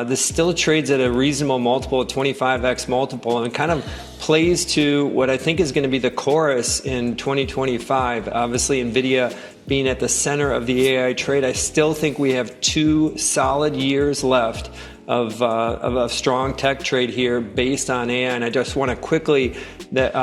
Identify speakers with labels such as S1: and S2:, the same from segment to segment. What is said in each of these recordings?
S1: this still trades at a reasonable multiple, a 25x multiple, and kind of plays to what I think is going to be the chorus in 2025. Obviously, Nvidia being at the center of the AI trade, I still think we have 2 solid years left of a strong tech trade here based on AI. And I just want to quickly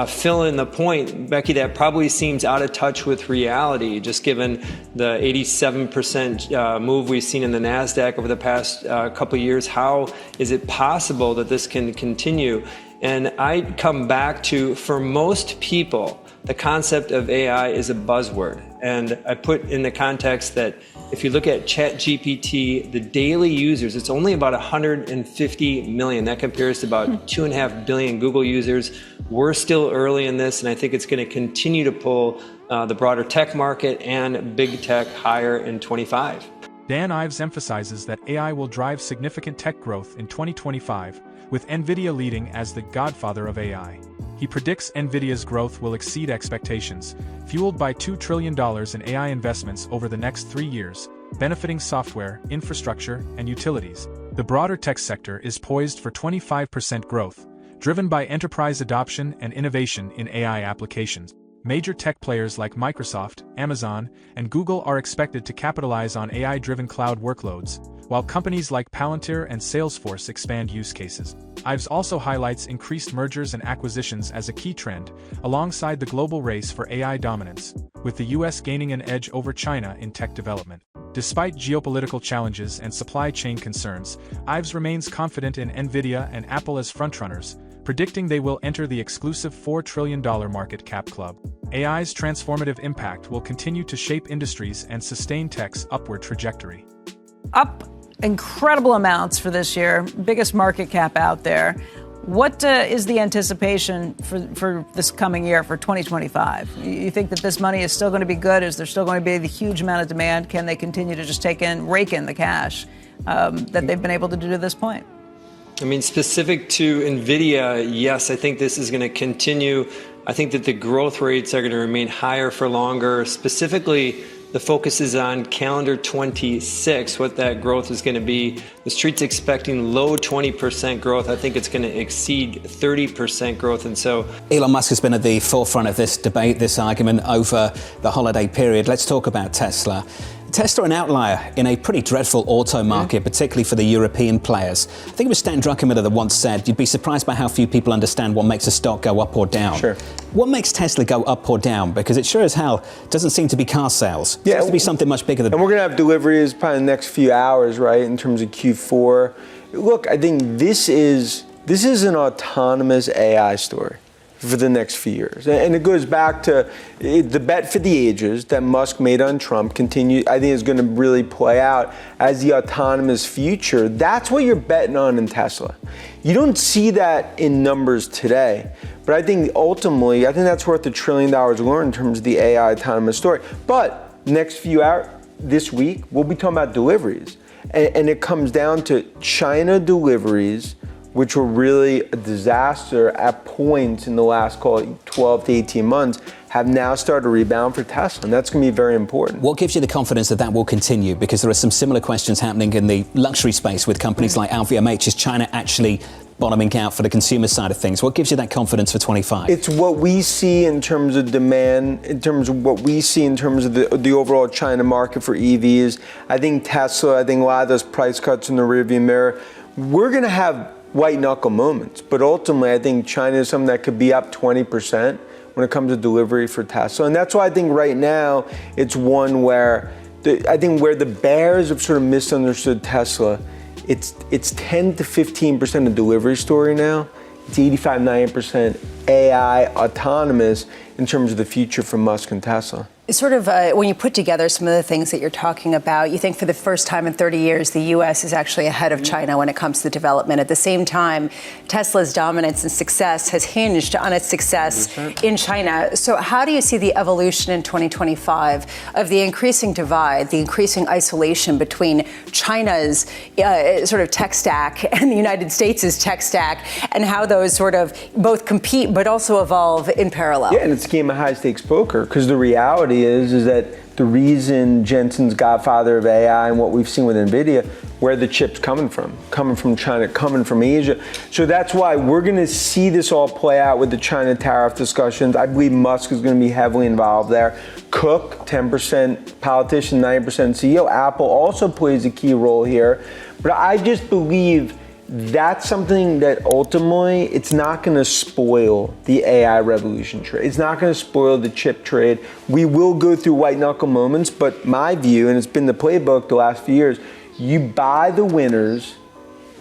S1: fill in the point, Becky, that probably seems out of touch with reality, just given the 87% move we've seen in the NASDAQ over the past couple of years. How is it possible that this can continue? And I come back to, for most people, the concept of AI is a buzzword. And I put in the context that if you look at ChatGPT, the daily users, it's only about 150 million. That compares to about 2.5 billion Google users. We're still early in this, and I think it's going to continue to pull the broader tech market and big tech higher in 25.
S2: Dan Ives emphasizes that AI will drive significant tech growth in 2025, with Nvidia leading as the godfather of AI. He predicts Nvidia's growth will exceed expectations, fueled by $2 trillion in AI investments over the next 3 years, benefiting software, infrastructure, and utilities. The broader tech sector is poised for 25% growth, driven by enterprise adoption and innovation in AI applications. Major tech players like Microsoft, Amazon, and Google are expected to capitalize on AI-driven cloud workloads, while companies like Palantir and Salesforce expand use cases. Ives also highlights increased mergers and acquisitions as a key trend, alongside the global race for AI dominance, with the US gaining an edge over China in tech development. Despite geopolitical challenges and supply chain concerns, Ives remains confident in Nvidia and Apple as frontrunners, predicting they will enter the exclusive $4 trillion market cap club. AI's transformative impact will continue to shape industries and sustain tech's upward trajectory.
S3: Up incredible amounts for this year, biggest market cap out there. What is the anticipation for this coming year, for 2025? You think that this money is still going to be good? Is there still going to be the huge amount of demand? Can they continue to just rake in the cash that they've been able to do to this point?
S1: I mean, specific to Nvidia, yes, I think this is going to continue. I think that the growth rates are going to remain higher for longer. Specifically, the focus is on calendar 26, what that growth is going to be. The Street's expecting low 20% growth. I think it's going to exceed 30% growth. And so
S4: Elon Musk has been at the forefront of this debate, this argument over the holiday period. Let's talk about Tesla. Tesla an outlier in a pretty dreadful auto market, particularly for the European players. I think it was Stan Druckenmiller that once said, you'd be surprised by how few people understand what makes a stock go up or down.
S5: Sure.
S4: What makes Tesla go up or down? Because it sure as hell doesn't seem to be car sales. It seems to be something much bigger than that.
S5: And we're going to have deliveries probably in the next few hours, right, in terms of Q4. Look, I think this is an autonomous AI story for the next few years. And it goes back to the bet for the ages that Musk made on Trump continue. I think is going to really play out as the autonomous future. That's what you're betting on in Tesla. You don't see that in numbers today, but I think ultimately, I think that's worth $1 trillion alone in terms of the AI autonomous story. But next few hours, this week, we'll be talking about deliveries. And it comes down to China deliveries, which were really a disaster at points in the last, call it 12 to 18 months, have now started to rebound for Tesla, and that's going to be very important.
S4: What gives you the confidence that that will continue? Because there are some similar questions happening in the luxury space with companies like LVMH. Is China actually bottoming out for the consumer side of things? What gives you that confidence for 25?
S5: It's what we see in terms of demand, in terms of what we see in terms of the overall China market for EVs. I think Tesla, I think a lot of those price cuts in the rearview mirror, we're going to have white knuckle moments, but ultimately I think China is something that could be up 20% when it comes to delivery for Tesla. And that's why I think right now it's one where I think where the bears have sort of misunderstood Tesla, it's 10 to 15% of delivery story now. It's 85-90% AI autonomous in terms of the future for Musk and Tesla.
S6: Sort of when you put together some of the things that you're talking about, you think for the first time in 30 years, the U.S. is actually ahead of China when it comes to development. At the same time, Tesla's dominance and success has hinged on its success in China. So how do you see the evolution in 2025 of the increasing divide, the increasing isolation between China's sort of tech stack and the United States' tech stack, and how those sort of both compete but also evolve in parallel?
S5: Yeah, and it's a game of high-stakes poker, because the reality is that the reason Jensen's godfather of AI and what we've seen with Nvidia, where the chips coming from China, coming from Asia. So that's why we're going to see this all play out with the China tariff discussions. I believe Musk is going to be heavily involved there. Cook, 10% politician, 90% CEO. Apple also plays a key role here. But I just believe that's something that ultimately, it's not going to spoil the AI revolution trade. It's not going to spoil the chip trade. We will go through white knuckle moments, but my view, and it's been the playbook the last few years, you buy the winners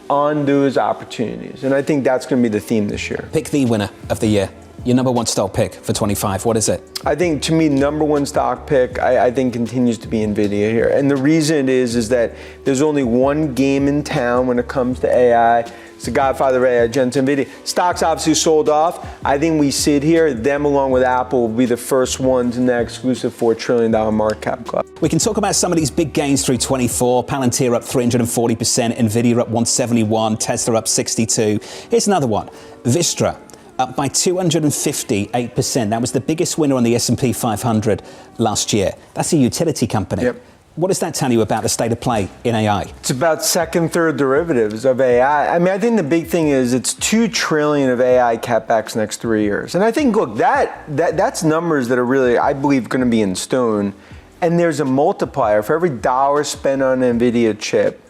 S5: on those opportunities. And I think that's going to be the theme this year.
S4: Pick the winner of the year. Your number one stock pick for 25, what is it?
S5: I think, to me, number one stock pick, I think continues to be Nvidia here. And the reason it is that there's only one game in town when it comes to AI. It's the godfather of AI, Jensen Nvidia. Stocks obviously sold off. I think we sit here, them along with Apple will be the first ones in that exclusive $4 trillion market cap club.
S4: We can talk about some of these big gains through 24. Palantir up 340%, Nvidia up 171, Tesla up 62. Here's another one, Vistra, up by 258%. That was the biggest winner on the S&P 500 last year. That's a utility company.
S5: Yep.
S4: What does that tell you about the state of play in AI?
S5: It's about second, third derivatives of AI. I mean, I think the big thing is it's $2 trillion of AI CapEx next 3 years. And I think, look, that's numbers that are really, I believe, going to be in stone. And there's a multiplier. For every dollar spent on an NVIDIA chip,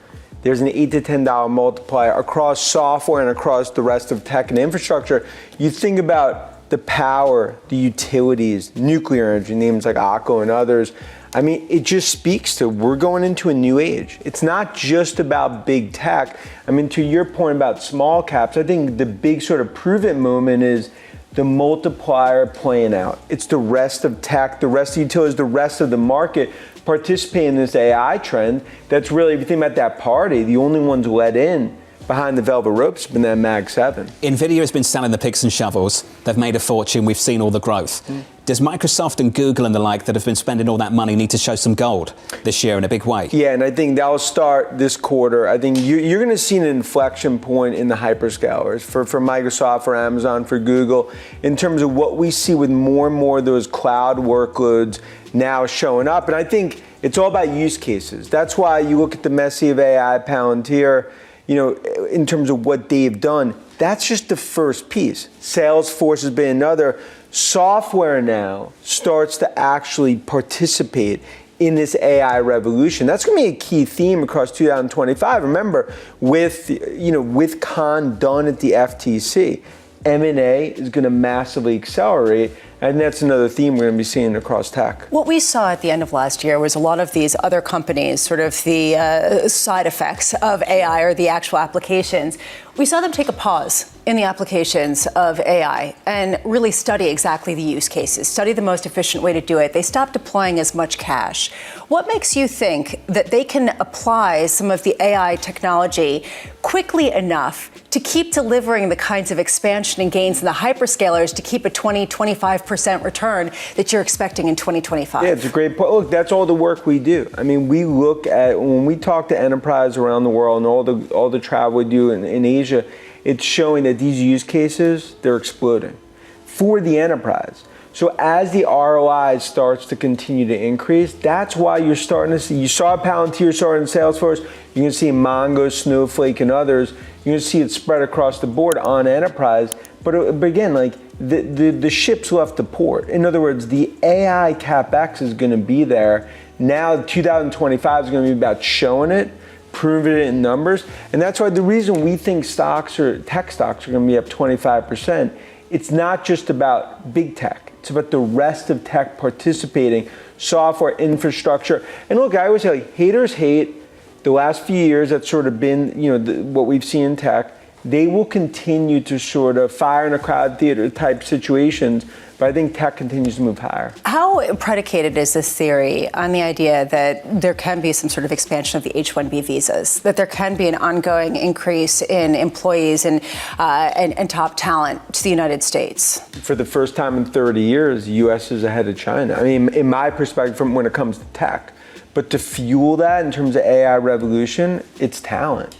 S5: there's an $8 to $10 multiplier across software and across the rest of tech and infrastructure. You think about the power, the utilities, nuclear energy, names like ACO and others. I mean, it just speaks to we're going into a new age. It's not just about big tech. I mean, to your point about small caps, I think the big sort of prove it moment is the multiplier playing out. It's the rest of tech, the rest of utilities, the rest of the market participate in this AI trend. That's really, if you think about that party, the only ones let in behind the velvet ropes have been that Mag 7.
S4: Nvidia has been selling the picks and shovels. They've made a fortune. We've seen all the growth. Does Microsoft and Google and the like that have been spending all that money need to show some gold this year in a big way?
S5: Yeah, and I think that'll start this quarter. I think you're going to see an inflection point in the hyperscalers for Microsoft, for Amazon, for Google, in terms of what we see with more and more of those cloud workloads now showing up. And I think it's all about use cases. That's why you look at the Messi of AI, Palantir, you know, in terms of what they've done, that's just the first piece. Salesforce has been another. Software now starts to actually participate in this AI revolution. That's going to be a key theme across 2025. Remember, with Khan done at the FTC, M&A is going to massively accelerate, and that's another theme we're going to be seeing across tech.
S6: What we saw at the end of last year was a lot of these other companies, sort of the side effects of AI or the actual applications. We saw them take a pause in the applications of AI and really study exactly the use cases, study the most efficient way to do it. They stopped deploying as much cash. What makes you think that they can apply some of the AI technology quickly enough to keep delivering the kinds of expansion and gains in the hyperscalers to keep a 20-25% return that you're expecting in 2025?
S5: Yeah, it's a great point. Look, that's all the work we do. I mean, we look at, when we talk to enterprise around the world and all the travel we do in Asia, it's showing that these use cases, they're exploding for the enterprise. So as the ROI starts to continue to increase, that's why you're starting to see, you saw Palantir starting in Salesforce, you're going to see Mongo, Snowflake, and others. You're going to see it spread across the board on enterprise. But again, like the ships left the port. In other words, the AI CapEx is going to be there. Now 2025 is going to be about showing it, proving it in numbers. And that's why the reason we think tech stocks are going to be up 25%, it's not just about big tech. It's about the rest of tech participating, software, infrastructure. And look, I always say, like, haters hate. The last few years, that's sort of been, what we've seen in tech. They will continue to sort of fire in a crowd theater type situations, but I think tech continues to move higher.
S6: How predicated is this theory on the idea that there can be some sort of expansion of the H-1B visas, that there can be an ongoing increase in employees and top talent to the United States?
S5: For the first time in 30 years, the U.S. is ahead of China. I mean, in my perspective, from when it comes to tech. But to fuel that in terms of AI revolution, it's talent.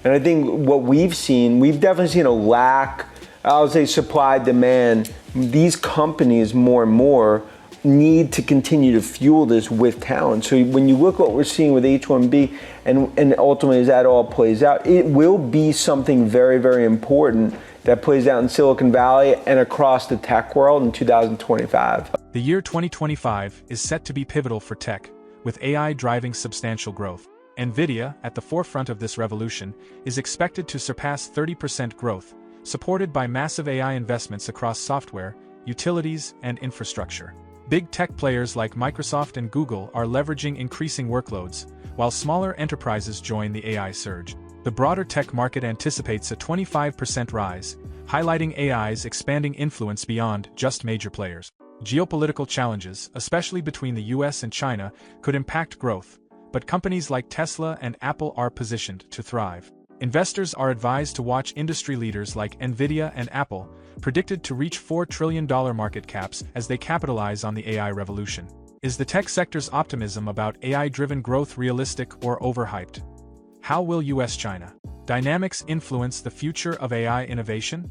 S5: And I think what we've definitely seen a lack, I would say supply, demand. These companies more and more need to continue to fuel this with talent. So when you look what we're seeing with H1B and ultimately as that all plays out, it will be something very, very important that plays out in Silicon Valley and across the tech world in 2025.
S2: The year 2025 is set to be pivotal for tech, with AI driving substantial growth. Nvidia, at the forefront of this revolution, is expected to surpass 30% growth, supported by massive AI investments across software, utilities, and infrastructure. Big tech players like Microsoft and Google are leveraging increasing workloads, while smaller enterprises join the AI surge. The broader tech market anticipates a 25% rise, highlighting AI's expanding influence beyond just major players. Geopolitical challenges, especially between the US and China, could impact growth, but companies like Tesla and Apple are positioned to thrive. Investors are advised to watch industry leaders like Nvidia and Apple, predicted to reach $4 trillion market caps as they capitalize on the AI revolution. Is the tech sector's optimism about AI-driven growth realistic or overhyped? How will US-China dynamics influence the future of AI innovation?